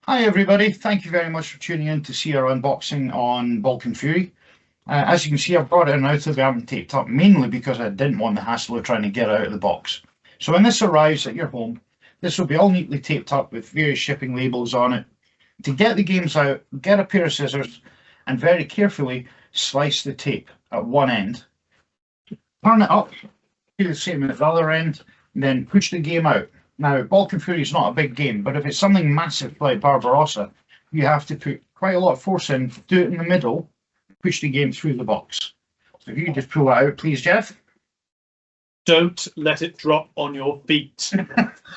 Hi everybody, thank you very much for tuning in to see our unboxing on Balkan Fury. As you can see, I've brought it out of the haven't taped up, mainly because I didn't want the hassle of trying to get it out of the box. So when this arrives at your home, this will be all neatly taped up with various shipping labels on it. To get the games out, get a pair of scissors and very carefully slice the tape at one end. Turn it up, do the same at the other end, and then push the game out. Now, Balkan Fury is not a big game, but if it's something massive like Barbarossa, you have to put quite a lot of force in, do it in the middle, push the game through the box. So if you can just pull that out, please, Geoff. Don't let it drop on your feet.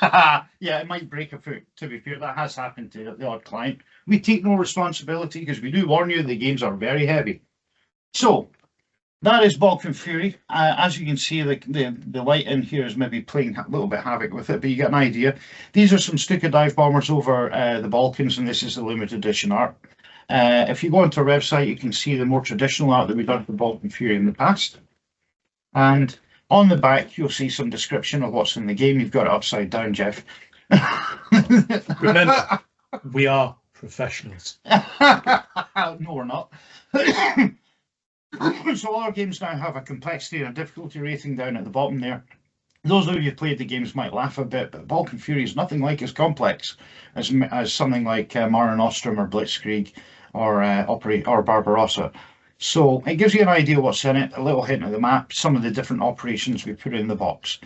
Yeah, it might break a foot, to be fair. That has happened to the odd client. We take no responsibility because we do warn you the games are very heavy. So, that is Balkan Fury. As you can see, the light in here is maybe playing a little bit havoc with it, but you get an idea. These are some Stuka dive bombers over the Balkans, and this is the limited edition art. If you go onto our website, you can see the more traditional art that we've done for Balkan Fury in the past. And on the back, you'll see some description of what's in the game. You've got it upside down, Geoff. Remember, we are professionals. No, we're not. So all our games now have a complexity and a difficulty rating down at the bottom there. Those of you who played the games might laugh a bit, but Balkan Fury is nothing like as complex as something like Mare Nostrum or Blitzkrieg or Barbarossa. So it gives you an idea what's in it, a little hint of the map, some of the different operations we put in the box.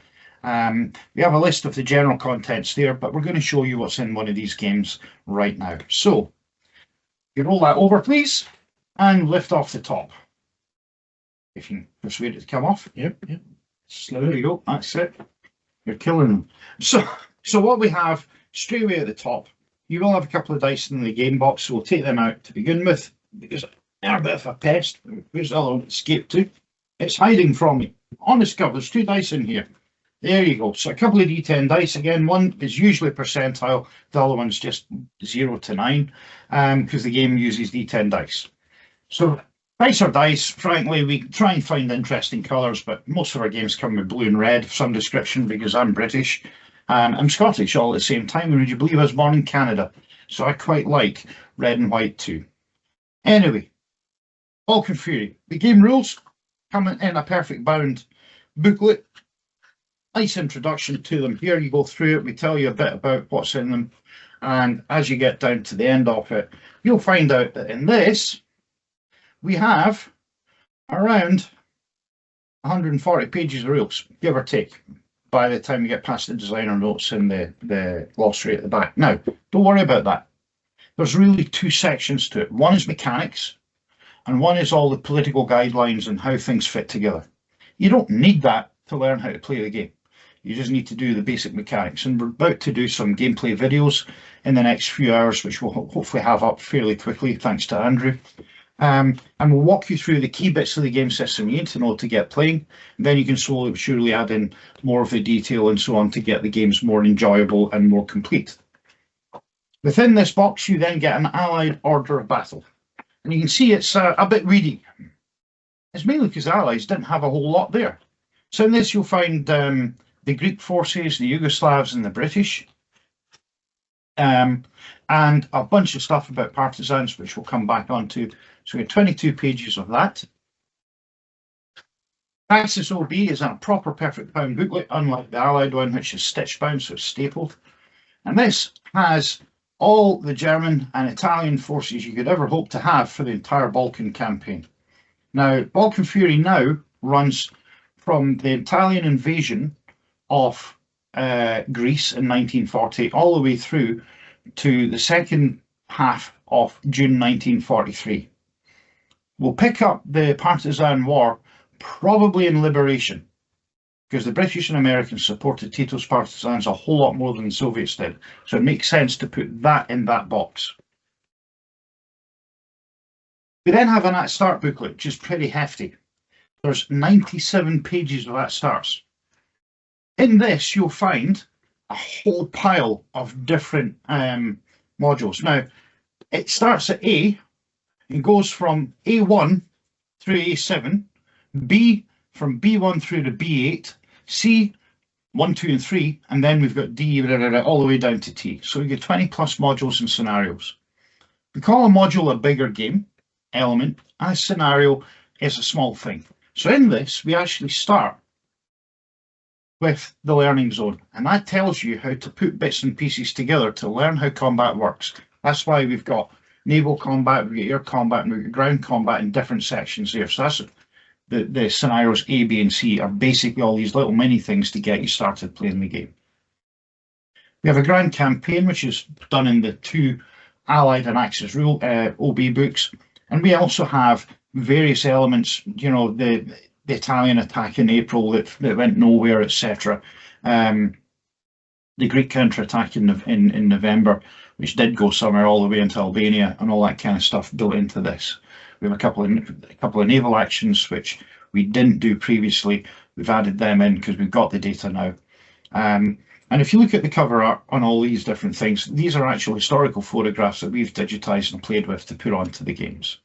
We have a list of the general contents there, but we're going to show you what's in one of these games right now. So you roll that over, please, and lift off the top. If you can persuade it to come off. Yep. So there you go. That's it. You're killing them. So what we have straight away at the top, you will have a couple of dice in the game box, so we'll take them out to begin with because they're a bit of a pest. Where's the other one escape to? It's hiding from me. Honest cover, there's two dice in here. There you go. So a couple of D10 dice. Again, one is usually percentile, the other one's just 0 to 9, because the game uses D10 dice. So dice are dice. Frankly, we try and find interesting colours, but most of our games come with blue and red of some description because I'm British and I'm Scottish all at the same time. And would you believe I was born in Canada? So I quite like red and white too. Anyway, Balkan Fury. The game rules come in a perfect bound booklet. Nice introduction to them. Here you go through it. We tell you a bit about what's in them. And as you get down to the end of it, you'll find out that in this, we have around 140 pages of rules, give or take, by the time you get past the designer notes and the glossary at the back. Now, don't worry about that. There's really two sections to it. One is mechanics, and one is all the political guidelines and how things fit together. You don't need that to learn how to play the game. You just need to do the basic mechanics. And we're about to do some gameplay videos in the next few hours, which we'll hopefully have up fairly quickly, thanks to Andrew. And we'll walk you through the key bits of the game system you need to know to get playing. And then you can slowly but surely add in more of the detail and so on to get the games more enjoyable and more complete. Within this box, you then get an Allied Order of Battle. And you can see it's a bit weedy. It's mainly because the Allies didn't have a whole lot there. So in this, you'll find the Greek forces, the Yugoslavs, and the British. And a bunch of stuff about partisans, which we'll come back onto. So we have 22 pages of that. Axis OB is a proper perfect bound booklet, unlike the Allied one, which is stitch bound, so it's stapled. And this has all the German and Italian forces you could ever hope to have for the entire Balkan campaign. Now, Balkan Fury now runs from the Italian invasion of Greece in 1940 all the way through to the second half of June 1943. We'll pick up the partisan war probably in liberation, because the British and Americans supported Tito's partisans a whole lot more than the Soviets did. So it makes sense to put that in that box. We then have an at start booklet, which is pretty hefty. There's 97 pages of at starts. In this, you'll find a whole pile of different modules. Now, it starts at A and goes from A1 through A7, B from B1 through to B8, C 1, 2, and 3, and then we've got D all the way down to T. So we get 20 plus modules and scenarios. We call a module a bigger game element, and a scenario is a small thing. So in this, we actually start with the learning zone, and that tells you how to put bits and pieces together to learn how combat works. That's why we've got naval combat, we've got air combat, and we've got ground combat in different sections there. So that's the scenarios A, B, and C are basically all these little mini things to get you started playing the game. We have a ground campaign, which is done in the 2 Allied and Axis rule OB books, and we also have various elements, you know, the Italian attack in April that went nowhere, etc. The Greek counterattack in November, which did go somewhere all the way into Albania, and all that kind of stuff built into this. We have a couple of naval actions which we didn't do previously. We've added them in because we've got the data now. And if you look at the cover art on all these different things, these are actual historical photographs that we've digitized and played with to put onto the games.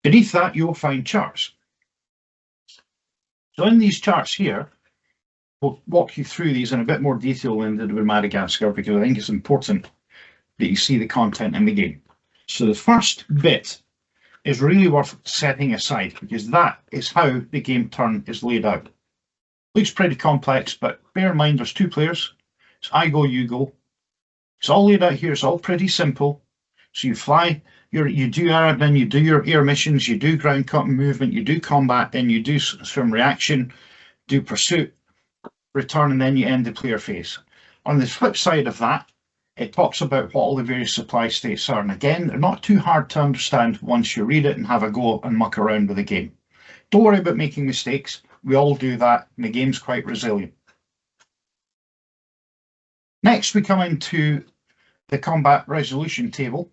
Beneath that, you'll find charts. So in these charts here, we'll walk you through these in a bit more detail than we did with Madagascar, because I think it's important that you see the content in the game. So the first bit is really worth setting aside, because that is how the game turn is laid out. Looks pretty complex, but bear in mind there's 2 players. It's I go, you go. It's all laid out here. It's all pretty simple. So you fly, you do admin, you do your air missions, you do ground movement, you do combat, then you do swim reaction, do pursuit, return, and then you end the player phase. On the flip side of that, it talks about what all the various supply states are. And again, they're not too hard to understand once you read it and have a go and muck around with the game. Don't worry about making mistakes. We all do that, and the game's quite resilient. Next, we come into the combat resolution table.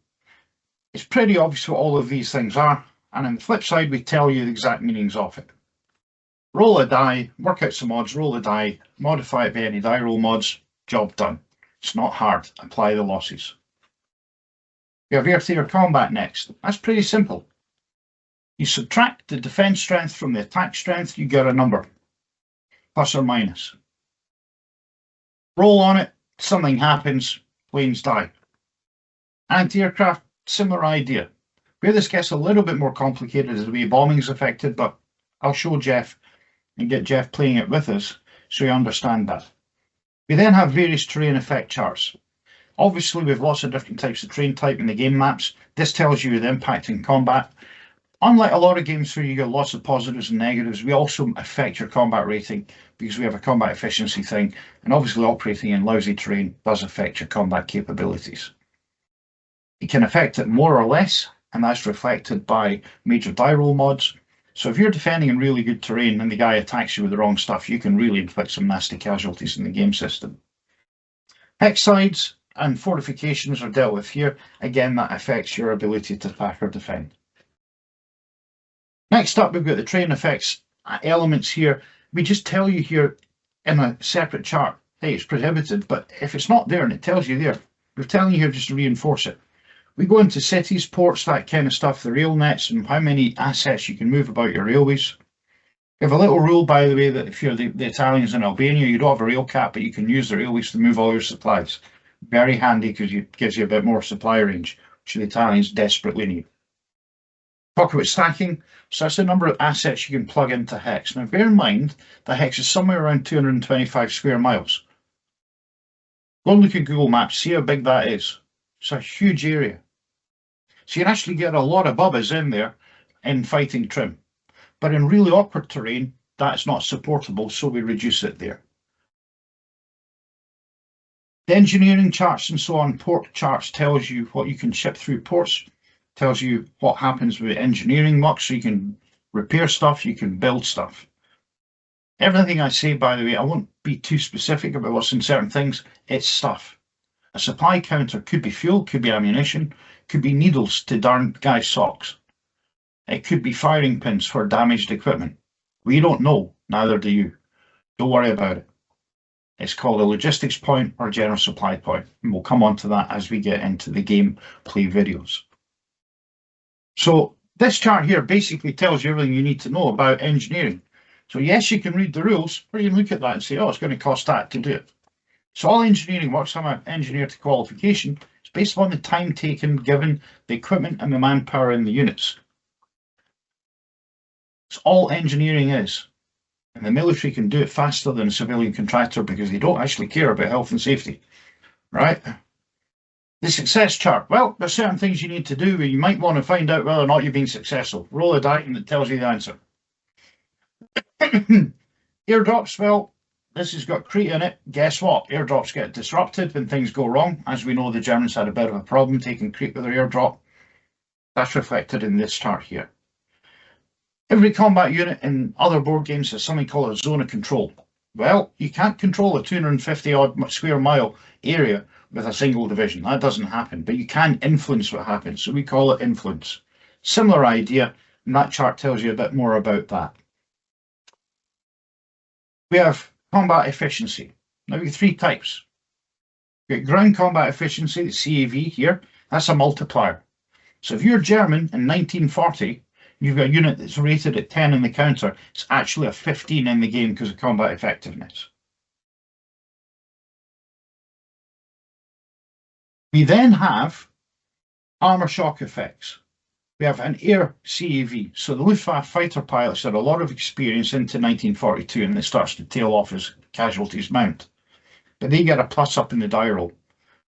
It's pretty obvious what all of these things are, and on the flip side, we tell you the exact meanings of it. Roll a die, work out some odds, roll a die, modify it by any die roll mods, job done. It's not hard. Apply the losses. We have air-to-air combat next. That's pretty simple. You subtract the defense strength from the attack strength, you get a number, plus or minus. Roll on it, something happens, planes die. Anti-aircraft, similar idea. Where this gets a little bit more complicated is the way bombing is affected, but I'll show Geoff and get Geoff playing it with us so you understand that. We then have various terrain effect charts. Obviously, we have lots of different types of terrain type in the game maps. This tells you the impact in combat. Unlike a lot of games where you get lots of positives and negatives, we also affect your combat rating because we have a combat efficiency thing, and obviously operating in lousy terrain does affect your combat capabilities. It can affect it more or less, and that's reflected by major die roll mods. So if you're defending in really good terrain and the guy attacks you with the wrong stuff, you can really inflict some nasty casualties in the game system. Hex sides and fortifications are dealt with here. Again, that affects your ability to attack or defend. Next up, we've got the terrain effects elements here. We just tell you here in a separate chart, hey, it's prohibited, but if it's not there and it tells you there, we're telling you here just to reinforce it. We go into cities, ports, that kind of stuff, the rail nets, and how many assets you can move about your railways. We have a little rule, by the way, that if you're the Italians in Albania, you don't have a rail cap, but you can use the railways to move all your supplies. Very handy because it gives you a bit more supply range, which the Italians desperately need. Talk about stacking. So that's the number of assets you can plug into Hex. Now, bear in mind that Hex is somewhere around 225 square miles. Go and look at Google Maps, see how big that is. It's a huge area. So you can actually get a lot of bubbas in there in fighting trim. But in really awkward terrain, that's not supportable, so we reduce it there. The engineering charts and so on, port charts tells you what you can ship through ports, tells you what happens with engineering muck, so you can repair stuff, you can build stuff. Everything I say, by the way, I won't be too specific about what's in certain things, it's stuff. A supply counter could be fuel, could be ammunition, could be needles to darn guys' socks. It could be firing pins for damaged equipment. We don't know, neither do you. Don't worry about it. It's called a logistics point or a general supply point, and we'll come on to that as we get into the gameplay videos. So this chart here basically tells you everything you need to know about engineering. So yes, you can read the rules, or you can look at that and say, oh, it's going to cost that to do it. So all engineering works, I'm an engineer to qualification, it's based upon the time taken given the equipment and the manpower in the units. It's all engineering is. And the military can do it faster than a civilian contractor because they don't actually care about health and safety, right? The success chart. Well, there's certain things you need to do where you might want to find out whether or not you've been successful. Roll a die and it tells you the answer. Airdrops, well, this has got Crete in it. Guess what? Airdrops get disrupted when things go wrong. As we know, the Germans had a bit of a problem taking Crete with their airdrop. That's reflected in this chart here. Every combat unit in other board games has something called a zone of control. Well, you can't control a 250 odd square mile area with a single division. That doesn't happen, but you can influence what happens. So we call it influence. Similar idea, and that chart tells you a bit more about that. We have combat efficiency. Now we have three types. We have ground combat efficiency, the CAV here. That's a multiplier. So if you're German in 1940, you've got a unit that's rated at 10 in the counter, it's actually a 15 in the game because of combat effectiveness. We then have armor shock effects. We have an air CAV. So the Luftwaffe fighter pilots had a lot of experience into 1942 and it starts to tail off as casualties mount. But they get a plus up in the die roll.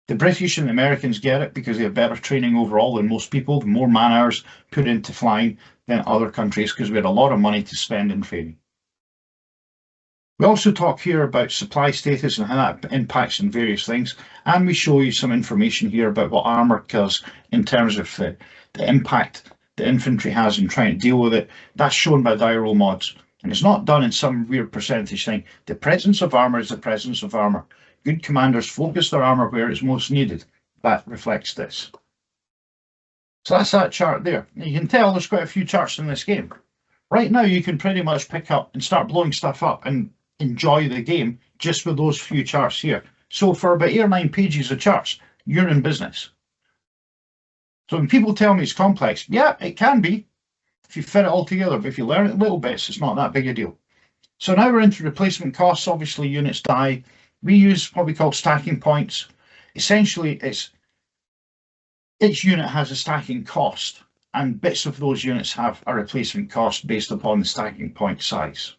The British and the Americans get it because they have better training overall than most people, the more man hours put into flying than other countries because we had a lot of money to spend in training. We also talk here about supply status and how that impacts on various things, and we show you some information here about what armour does in terms of the impact the infantry has in trying to deal with it. That's shown by die roll mods, and it's not done in some weird percentage thing. The presence of armour is the presence of armour. Good commanders focus their armour where it's most needed. That reflects this. So that's that chart there. You can tell there's quite a few charts in this game. Right now you can pretty much pick up and start blowing stuff up and enjoy the game just with those few charts here. So for about 8 or 9 pages of charts, you're in business. So when people tell me it's complex, yeah, it can be if you fit it all together, but if you learn it in little bits, it's not that big a deal. So now we're into replacement costs. Obviously units die. We use what we call stacking points. Essentially, each unit has a stacking cost, and bits of those units have a replacement cost based upon the stacking point size.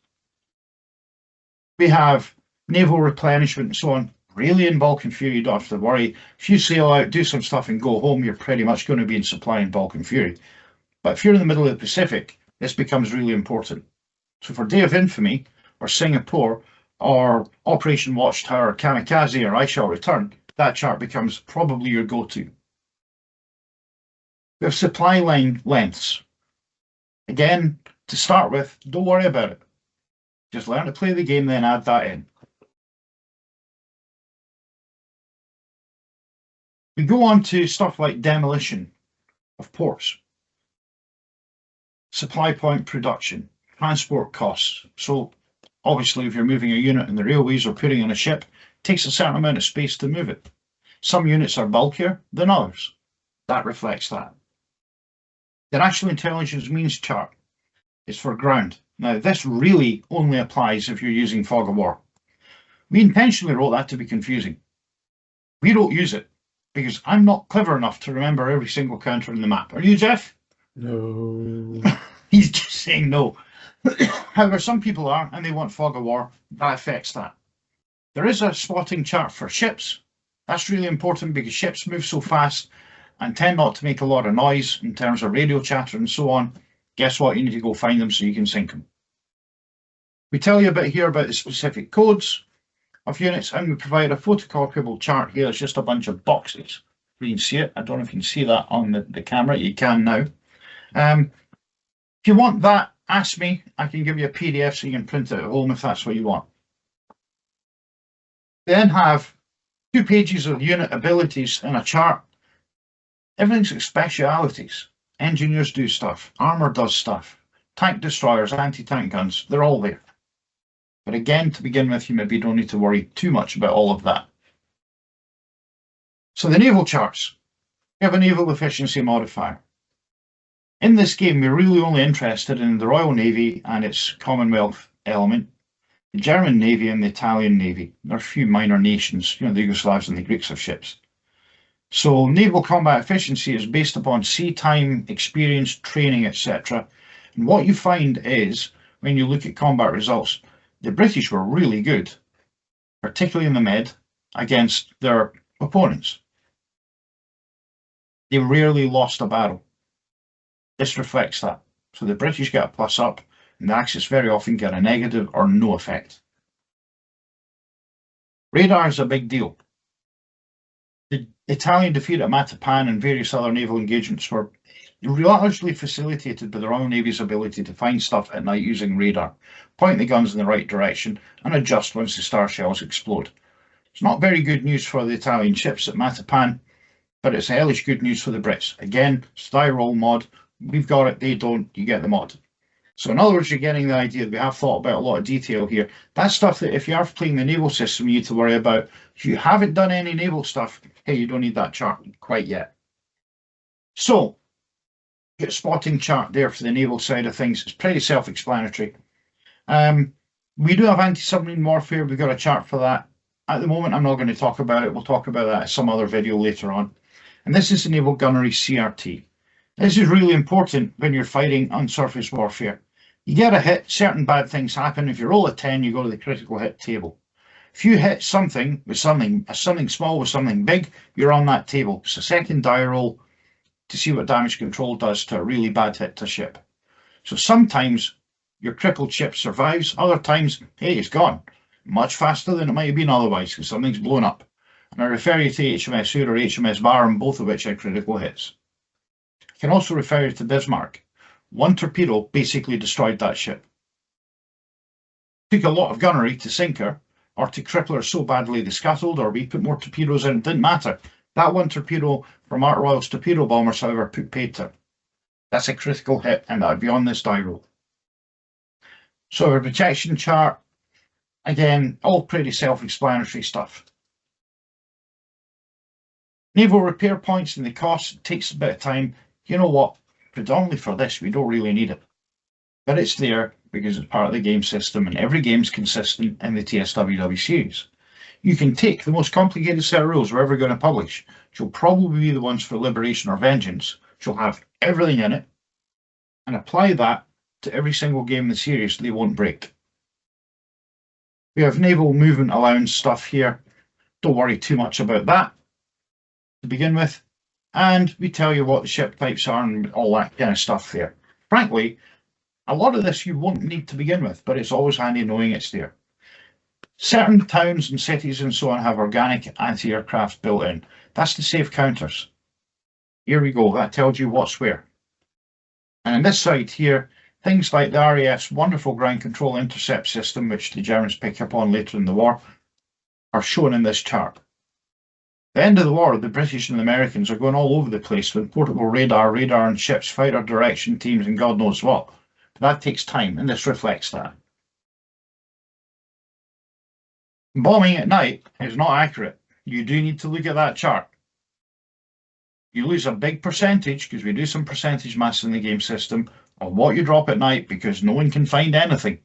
We have naval replenishment and so on. Really, in Balkan Fury, you don't have to worry. If you sail out, do some stuff and go home, you're pretty much going to be in supply in Balkan Fury. But if you're in the middle of the Pacific, this becomes really important. So for Day of Infamy, or Singapore, or Operation Watchtower, or Kamikaze, or I Shall Return, that chart becomes probably your go-to. We have supply line lengths. Again, to start with, don't worry about it. Just learn to play the game, then add that in. We go on to stuff like demolition of ports, supply point production, transport costs. So obviously if you're moving a unit in the railways or putting in a ship, it takes a certain amount of space to move it. Some units are bulkier than others. That reflects that. The National Intelligence Means chart is for ground. Now this really only applies if you're using Fog of War. We intentionally wrote that to be confusing. We don't use it because I'm not clever enough to remember every single counter in the map. Are you, Geoff? No. He's just saying no. However, some people are, and they want Fog of War. That affects that. There is a spotting chart for ships. That's really important because ships move so fast and tend not to make a lot of noise in terms of radio chatter and so on. Guess what? You need to go find them so you can sink them. We tell you a bit here about the specific codes of units, and we provide a photocopiable chart here. It's just a bunch of boxes. You can see it. I don't know if you can see that on the camera. You can now. If you want that, ask me. I can give you a PDF so you can print it at home if that's what you want. We then have 2 pages of unit abilities in a chart. Everything's like specialities. Engineers do stuff. Armour does stuff. Tank destroyers, anti-tank guns, they're all there. But again, to begin with, you maybe don't need to worry too much about all of that. So the naval charts. We have a naval efficiency modifier. In this game, we're really only interested in the Royal Navy and its Commonwealth element, the German Navy and the Italian Navy. There are a few minor nations, the Yugoslavs and the Greeks have ships. So naval combat efficiency is based upon sea time, experience, training, etc. And what you find is, when you look at combat results, the British were really good, particularly in the Med, against their opponents. They rarely lost a battle. This reflects that. So the British get a plus up, and the Axis very often get a negative or no effect. Radar is a big deal. The Italian defeat at Matapan and various other naval engagements were largely facilitated by the Royal Navy's ability to find stuff at night using radar, point the guns in the right direction, and adjust once the star shells explode. It's not very good news for the Italian ships at Matapan, but it's hellish good news for the Brits. Again, Styrol mod, we've got it, they don't, you get the mod. So in other words, you're getting the idea that we have thought about a lot of detail here. That's stuff that if you are playing the naval system, you need to worry about. If you haven't done any naval stuff, hey, you don't need that chart quite yet. So, get a spotting chart there for the naval side of things. It's pretty self-explanatory. We do have anti-submarine warfare. We've got a chart for that. At the moment, I'm not going to talk about it. We'll talk about that in some other video later on. And this is the naval gunnery CRT. This is really important when you're fighting on surface warfare. You get a hit, certain bad things happen. If you roll a 10, you go to the critical hit table. If you hit something with something small with something big, you're on that table. It's a second die roll to see what damage control does to a really bad hit to ship. So sometimes your crippled ship survives, other times, hey, it's gone. Much faster than it might have been otherwise because something's blown up. And I refer you to HMS Ur or HMS Barham, both of which had critical hits. I can also refer you to Bismarck. One torpedo basically destroyed that ship. Took a lot of gunnery to sink her, or to cripple her so badly they scuttled, or we put more torpedoes in, it didn't matter. That one torpedo from Art Royal's torpedo bombers, however, paid her. That's a critical hit, and that would be on this die roll. So our protection chart, again, all pretty self-explanatory stuff. Naval repair points and the cost, it takes a bit of time. You know what? Predominantly for this, we don't really need it. But it's there because it's part of the game system and every game's consistent in the TSWW series. You can take the most complicated set of rules we're ever going to publish, which will probably be the ones for Liberation or Vengeance, which will have everything in it, and apply that to every single game in the series so they won't break. We have naval movement allowance stuff here. Don't worry too much about that to begin with. And we tell you what the ship types are and all that kind of stuff there. Frankly, a lot of this you won't need to begin with, but it's always handy knowing it's there. Certain towns and cities and so on have organic anti-aircraft built in. That's to save counters. Here we go, that tells you what's where. And on this side here, things like the RAF's wonderful ground control intercept system, which the Germans pick up on later in the war, are shown in this chart. At the end of the war, the British and the Americans are going all over the place with portable radar and ships, fighter direction teams, and God knows what. But that takes time, and this reflects that. Bombing at night is not accurate. You do need to look at that chart. You lose a big percentage, because we do some percentage maths in the game system, of what you drop at night because no one can find anything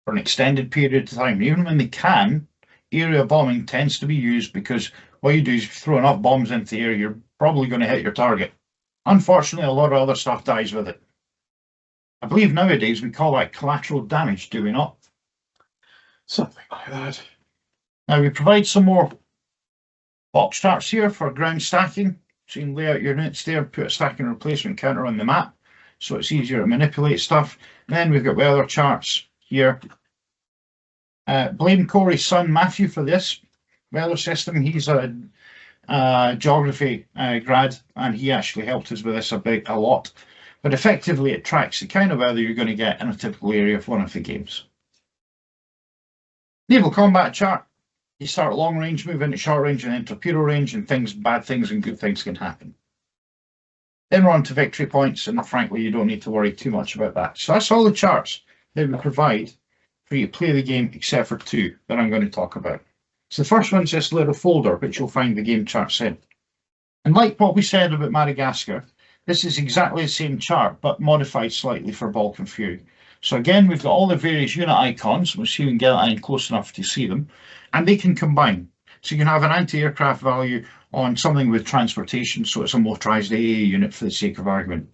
for an extended period of time. Even when they can, area bombing tends to be used because what you do is throw enough bombs into the air, you're probably going to hit your target. Unfortunately, a lot of other stuff dies with it. I believe nowadays we call that collateral damage, do we not? Something like that. Now we provide some more box charts here for ground stacking. So you can lay out your units there, put a stacking replacement counter on the map, so it's easier to manipulate stuff. And then we've got weather charts here. Blame Corey's son Matthew for this weather system. He's a geography grad, and he actually helped us with this a lot. But effectively, it tracks the kind of weather you're going to get in a typical area of one of the games. Naval combat chart. You start long range, move into short range, and then torpedo range, and bad things and good things can happen. Then we're on to victory points, and frankly, you don't need to worry too much about that. So that's all the charts that we provide for you to play the game, except for two that I'm going to talk about. So the first one's this little folder, which you'll find the game charts in. And like what we said about Madagascar, this is exactly the same chart, but modified slightly for Balkan Fury. So again, we've got all the various unit icons. We'll see if we can get that in close enough to see them. And they can combine. So you can have an anti-aircraft value on something with transportation, so it's a motorised AA unit for the sake of argument.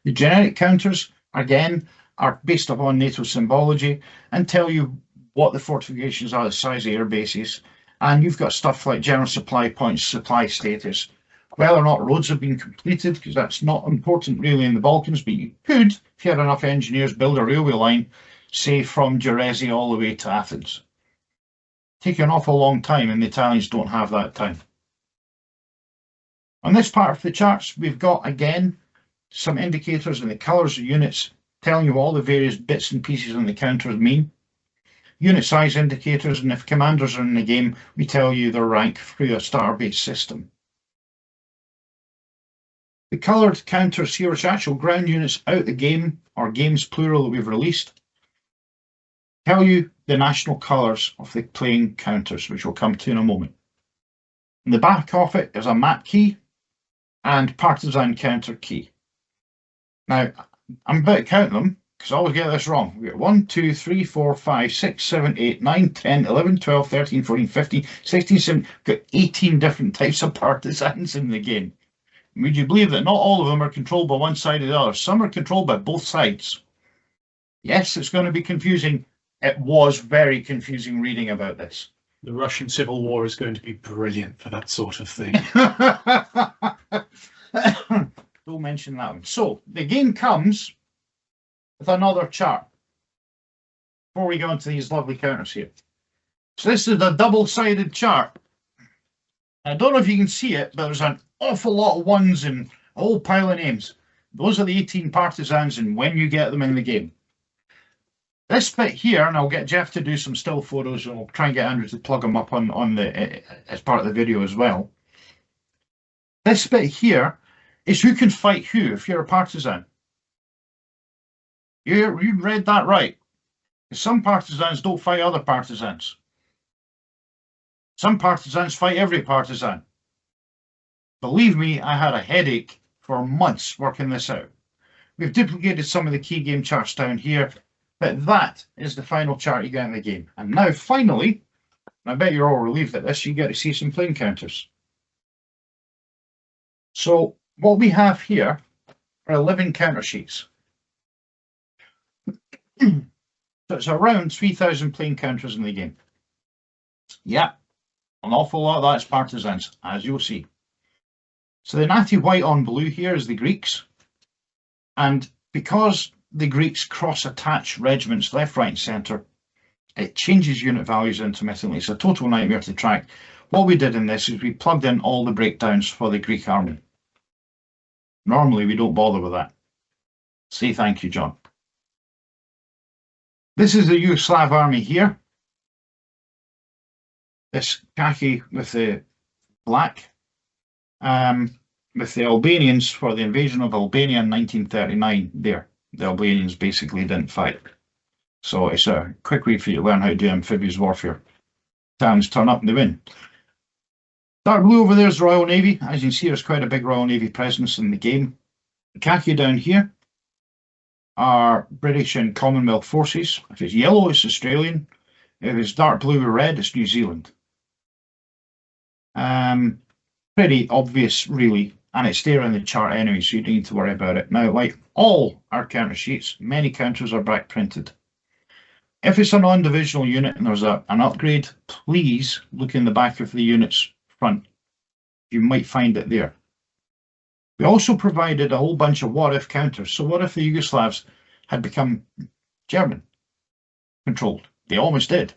The generic counters, again, are based upon NATO symbology and tell you what the fortifications are, the size of air bases. And you've got stuff like general supply points, supply status, whether or not roads have been completed, because that's not important really in the Balkans, but you could, if you had enough engineers, build a railway line, say from Jerezi all the way to Athens. Take an awful long time, and the Italians don't have that time. On this part of the charts, we've got, again, some indicators in the colours of units telling you all the various bits and pieces on the counters mean. Unit size indicators, and if commanders are in the game, we tell you their rank through a star-based system. The coloured counters here, which are actual ground units out the game, or games plural that we've released, tell you the national colours of the playing counters, which we'll come to in a moment. In the back of it is a map key and partisan counter key. Now, I'm about to count them, because I always get this wrong. We've got 1, 2, 3, 4, 5, 6, 7, 8, 9, 10, 11, 12, 13, 14, 15, 16, 17. We've got 18 different types of partisans in the game. Would you believe that not all of them are controlled by one side or the other? Some are controlled by both sides. Yes, it's going to be confusing. It was very confusing reading about this. The Russian Civil War is going to be brilliant for that sort of thing. Don't mention that one. So the game comes with another chart before we go into these lovely counters here. So this is the double-sided chart. I don't know if you can see it, but there's an awful lot of ones and a whole pile of names. Those are the 18 partisans and when you get them in the game. This bit here, and I'll get Geoff to do some still photos, and I'll try and get Andrew to plug them up on the as part of the video as well. This bit here is who can fight who if you're a partisan. You read that right. Some partisans don't fight other partisans. Some partisans fight every partisan. Believe me, I had a headache for months working this out. We've duplicated some of the key game charts down here, but that is the final chart you get in the game. And now finally, I bet you're all relieved at this, you get to see some plane counters. So what we have here are 11 counter sheets. So it's around 3,000 plane counters in the game. Yeah, an awful lot of that's partisans, as you'll see. So the natty white on blue here is the Greeks. And because the Greeks cross-attach regiments left, right and centre, it changes unit values intermittently. It's a total nightmare to track. What we did in this is we plugged in all the breakdowns for the Greek army. Normally we don't bother with that. Say thank you, John. This is the Yugoslav army here. This khaki with the black, with the Albanians for the invasion of Albania in 1939 there. The Albanians basically didn't fight. So it's a quick read for you to learn how to do amphibious warfare. Italians turn up and they win. Dark blue over there is the Royal Navy. As you can see, there's quite a big Royal Navy presence in the game. The khaki down here are British and Commonwealth forces. If it's yellow, it's Australian. If it's dark blue or red, it's New Zealand. Pretty obvious, really, and it's there in the chart anyway, so you don't need to worry about it. Now, like all our counter sheets, many counters are back printed. If it's a non-divisional unit and there's an upgrade, please look in the back of the unit's front. You might find it there. We also provided a whole bunch of what-if counters. So what if the Yugoslavs had become German controlled? They almost did.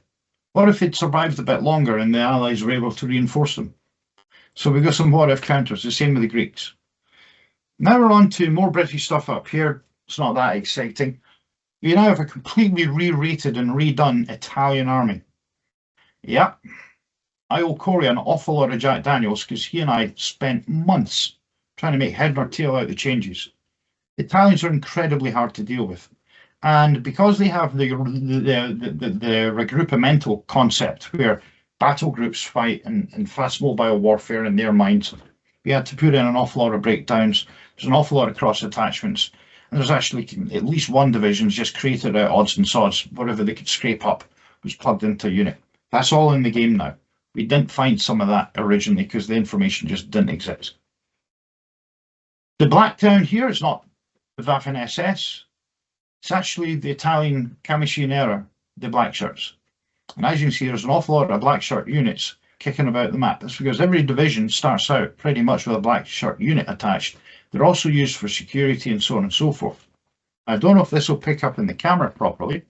What if they'd survived a bit longer and the Allies were able to reinforce them? So we've got some what-if counters, the same with the Greeks. Now we're on to more British stuff up here. It's not that exciting. We now have a completely re-rated and redone Italian army. Yep. I owe Corey an awful lot of Jack Daniels because he and I spent months trying to make head nor tail out the changes. The Italians are incredibly hard to deal with. And because they have the regroupamental concept where battle groups fight and fast mobile warfare in their minds, we had to put in an awful lot of breakdowns. There's an awful lot of cross attachments. And there's actually at least one division's just created out odds and sods, whatever they could scrape up was plugged into a unit. That's all in the game now. We didn't find some of that originally because the information just didn't exist. The black down here is not the Waffen SS. It's actually the Italian Camiscineria, the black shirts. And as you can see, there's an awful lot of black shirt units kicking about the map. That's because every division starts out pretty much with a black shirt unit attached. They're also used for security and so on and so forth. I don't know if this will pick up in the camera properly,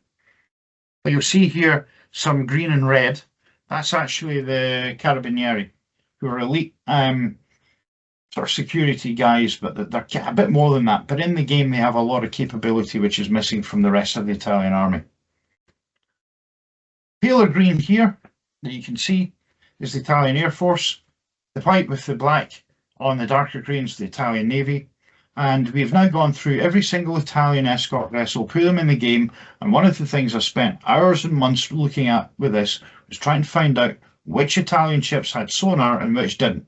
but you'll see here some green and red. That's actually the Carabinieri, who are elite sort of security guys, but they're a bit more than that. But in the game, they have a lot of capability, which is missing from the rest of the Italian army. Paler green here that you can see is the Italian Air Force. The white with the black on the darker green is the Italian Navy. And we've now gone through every single Italian escort vessel, put them in the game. And one of the things I spent hours and months looking at with this was trying to find out which Italian ships had sonar and which didn't.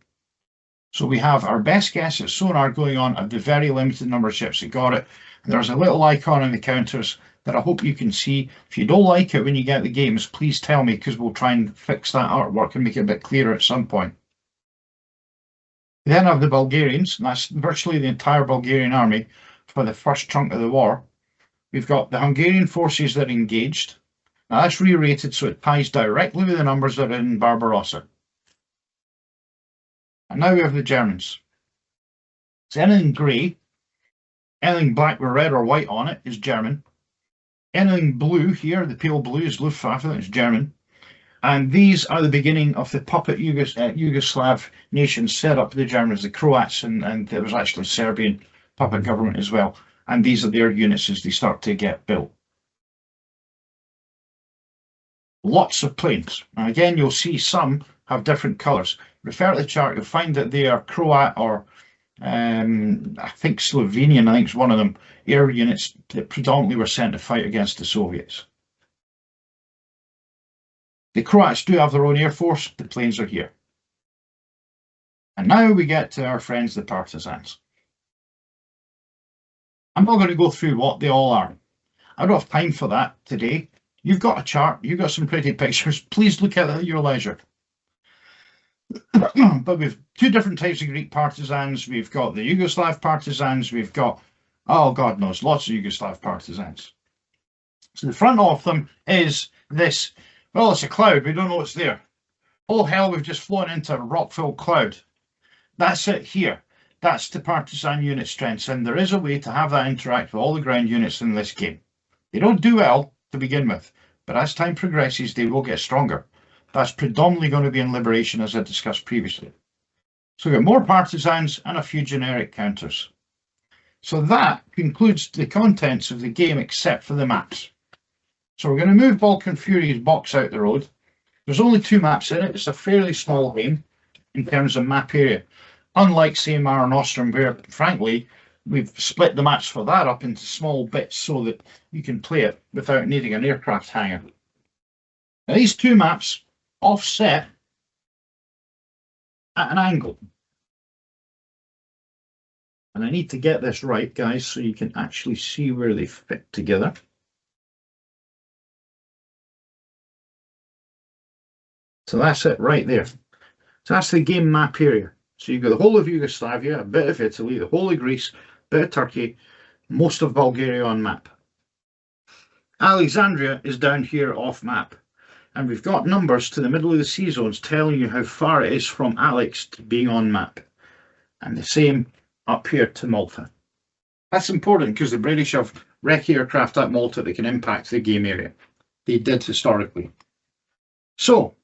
So we have our best guess at sonar going on at the very limited number of ships that got it. And there's a little icon in the counters that I hope you can see. If you don't like it when you get the games, please tell me, because we'll try and fix that artwork and make it a bit clearer at some point. We then have the Bulgarians, and that's virtually the entire Bulgarian army for the first chunk of the war. We've got the Hungarian forces that are engaged. Now that's re-rated so it ties directly with the numbers that are in Barbarossa. And now we have the Germans. So anything grey, anything black with red or white on it is German. Anything blue here, the pale blue, is Luftwaffe, that's German. And these are the beginning of the puppet Yugoslav nations set up the Germans, the Croats, and there was actually a Serbian puppet government as well. And these are their units as they start to get built. Lots of planes. And again, you'll see some have different colours. Refer to the chart, you'll find that they are Croat or I think Slovenian, I think is one of them, air units that predominantly were sent to fight against the Soviets. The Croats do have their own air force, the planes are here. And now we get to our friends, the partisans. I'm not going to go through what they all are. I don't have time for that today. You've got a chart, you've got some pretty pictures. Please look at it at your leisure. But we've two different types of Greek partisans. We've got the Yugoslav partisans. We've got, oh God knows, lots of Yugoslav partisans. So the front of them is this, well, it's a cloud. We don't know what's there. Oh hell, we've just flown into a rock-filled cloud. That's it here. That's the partisan unit strengths. And there is a way to have that interact with all the ground units in this game. They don't do well to begin with, but as time progresses, they will get stronger. That's predominantly going to be in Liberation, as I discussed previously. So we've got more partisans and a few generic counters. So that concludes the contents of the game except for the maps. So we're going to move Balkan Fury's box out the road. There's only 2 maps in it. It's a fairly small game in terms of map area. Unlike, say, Mare Nostrum, where, frankly, we've split the maps for that up into small bits so that you can play it without needing an aircraft hangar. Now, these 2 maps offset at an angle. And I need to get this right, guys, so you can actually see where they fit together. So that's it right there. So that's the game map area. So you've got the whole of Yugoslavia, a bit of Italy, the whole of Greece, a bit of Turkey, most of Bulgaria on map. Alexandria is down here off map. And we've got numbers to the middle of the sea zones telling you how far it is from Alex to being on map. And the same up here to Malta. That's important because the British have wreck aircraft at Malta that can impact the game area. They did historically. So,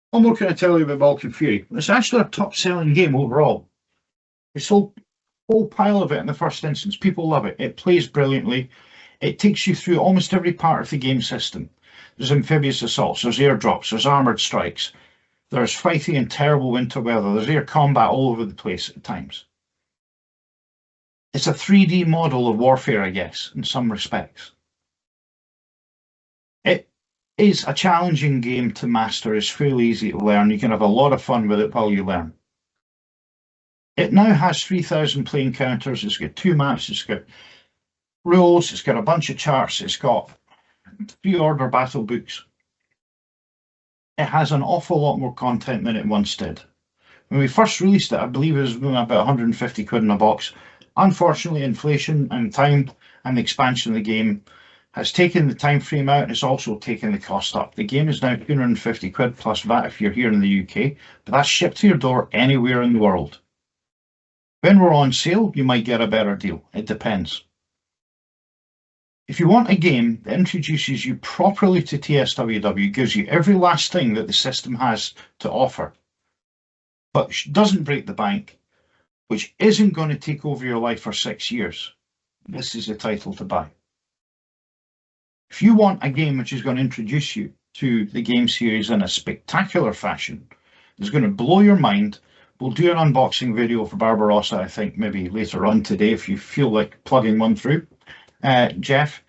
what more can I tell you about Balkan Fury? It's actually a top-selling game overall. We sold a whole pile of it in the first instance. People love it. It plays brilliantly. It takes you through almost every part of the game system. There's amphibious assaults, there's airdrops, there's armoured strikes, there's fighting in terrible winter weather, there's air combat all over the place at times. It's a 3D model of warfare, I guess, in some respects. It is a challenging game to master. It's fairly easy to learn. You can have a lot of fun with it while you learn. It now has 3,000 playing counters. It's got 2 maps. It's got rules. It's got a bunch of charts. It's got pre-order battle books. It has an awful lot more content than it once did. When we first released it, I believe it was about 150 quid in a box. Unfortunately, inflation and time and the expansion of the game has taken the time frame out, and it's also taken the cost up. The game is now 250 quid plus VAT if you're here in the UK, but that's shipped to your door anywhere in the world. When we're on sale, you might get a better deal. It depends. If you want a game that introduces you properly to TSWW, gives you every last thing that the system has to offer, but doesn't break the bank, which isn't going to take over your life for 6 years, this is the title to buy. If you want a game which is going to introduce you to the game series in a spectacular fashion, it's going to blow your mind, we'll do an unboxing video for Barbarossa, I think, maybe later on today, if you feel like plugging one through, Geoff.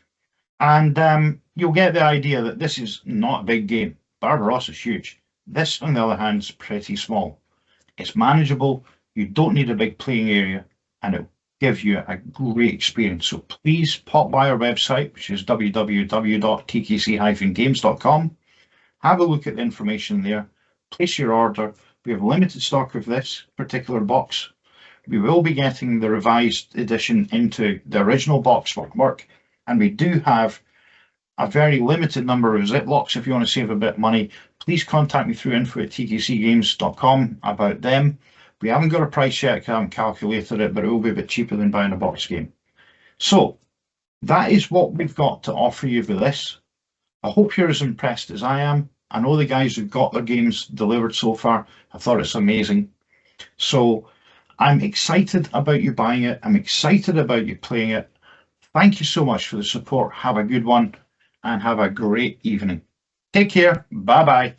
And you'll get the idea that this is not a big game. Barbarossa's huge. This, on the other hand, is pretty small. It's manageable, you don't need a big playing area, and it'll give you a great experience. So please pop by our website, which is www.tkc-games.com. Have a look at the information there. Place your order. We have limited stock of this particular box. We will be getting the revised edition into the original box for work, and we do have a very limited number of Ziplocs. If you want to save a bit of money, please contact me through info@tkcgames.com about them. We haven't got a price yet, I haven't calculated it, but it will be a bit cheaper than buying a box game. So that is what we've got to offer you for this. I hope you're as impressed as I am. I know the guys who've got their games delivered so far. I thought it's amazing. So I'm excited about you buying it. I'm excited about you playing it. Thank you so much for the support. Have a good one and have a great evening. Take care. Bye-bye.